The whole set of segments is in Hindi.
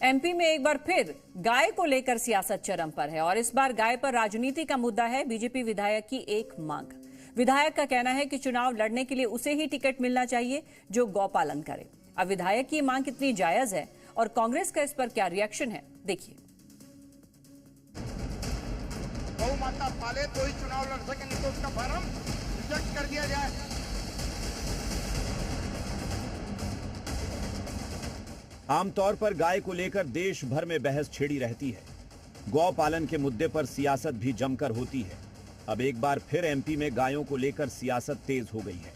एमपी में एक बार फिर गाय को लेकर सियासत चरम पर है और इस बार गाय पर राजनीति का मुद्दा है। बीजेपी विधायक की एक मांग। विधायक का कहना है कि चुनाव लड़ने के लिए उसे ही टिकट मिलना चाहिए जो गौपालन करे। अब विधायक की मांग कितनी जायज है और कांग्रेस का इस पर क्या रिएक्शन है, देखिए। गौ माता पाले तो ही चुनाव लड़ सके, नहीं तो उसका फॉर्म रिजेक्ट कर दिया जाए। आमतौर पर गाय को लेकर देश भर में बहस छिड़ी रहती है। गौ पालन के मुद्दे पर सियासत भी जमकर होती है। अब एक बार फिर एमपी में गायों को लेकर सियासत तेज हो गई है।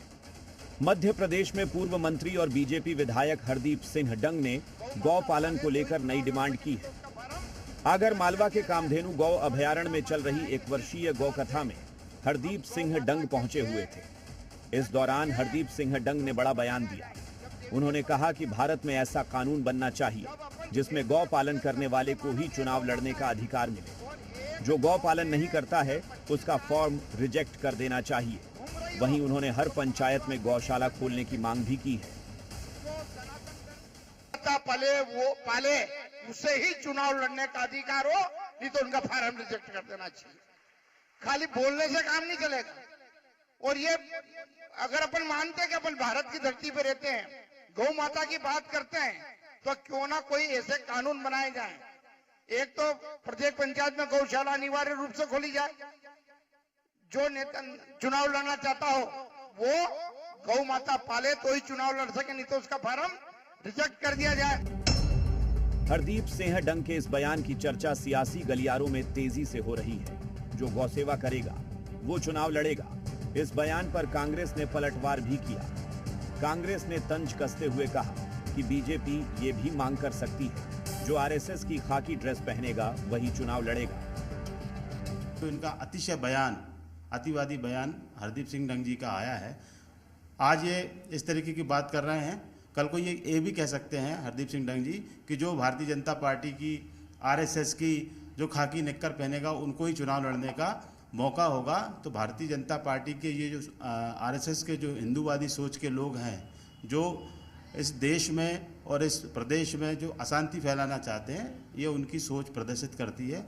मध्य प्रदेश में पूर्व मंत्री और बीजेपी विधायक हरदीप सिंह डंग ने गौ पालन को लेकर नई डिमांड की है। आगर मालवा के कामधेनु गौ अभयारण्य में चल रही 1 वर्षीय गौ कथा में हरदीप सिंह डंग पहुंचे हुए थे। इस दौरान हरदीप सिंह डंग ने बड़ा बयान दिया। उन्होंने कहा कि भारत में ऐसा कानून बनना चाहिए जिसमें गौ पालन करने वाले को ही चुनाव लड़ने का अधिकार मिले। जो गौ पालन नहीं करता है उसका फॉर्म रिजेक्ट कर देना चाहिए। वहीं उन्होंने हर पंचायत में गौशाला खोलने की मांग भी की है। पाले वो पाले, उसे ही चुनाव लड़ने का अधिकार हो, नहीं तो उनका फॉर्म रिजेक्ट कर देना चाहिए। खाली बोलने से काम नहीं चलेगा। और ये अगर अपन मानते हैं कि अपन भारत की धरती पे रहते हैं, गौ माता की बात करते हैं, तो क्यों ना कोई ऐसे कानून बनाए जाएं। एक तो प्रत्येक पंचायत में गौशाला अनिवार्य रूप से खोली जाए। जो नेता चुनाव लड़ना चाहता हो वो गौ माता पाले तो ही चुनाव लड़ सके, नहीं तो उसका फॉर्म रिजेक्ट कर दिया जाए। हरदीप सिंह डंग के इस बयान की चर्चा सियासी गलियारों में तेजी से हो रही है। जो गौसेवा करेगा वो चुनाव लड़ेगा। इस बयान पर कांग्रेस ने पलटवार भी किया। कांग्रेस ने तंज कसते हुए कहा कि बीजेपी ये भी मांग कर सकती है जो आरएसएस की खाकी ड्रेस पहनेगा वही चुनाव लड़ेगा। तो इनका अतिशय बयान, अतिवादी बयान हरदीप सिंह डंग जी का आया है। आज ये इस तरीके की बात कर रहे हैं, कल को ये भी कह सकते हैं हरदीप सिंह डंग जी कि जो भारतीय जनता पार्टी की, आरएसएस की जो खाकी निक्कर पहनेगा उनको ही चुनाव लड़ने का मौका होगा। तो भारतीय जनता पार्टी के ये जो आरएसएस के जो हिंदूवादी सोच के लोग हैं, जो इस देश में और इस प्रदेश में जो अशांति फैलाना चाहते हैं, ये उनकी सोच प्रदर्शित करती है।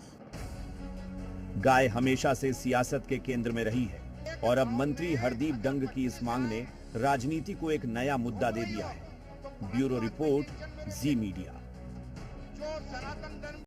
गाय हमेशा से सियासत के केंद्र में रही है और अब मंत्री हरदीप डंग की इस मांग ने राजनीति को एक नया मुद्दा दे दिया है। ब्यूरो रिपोर्ट, जी मीडिया।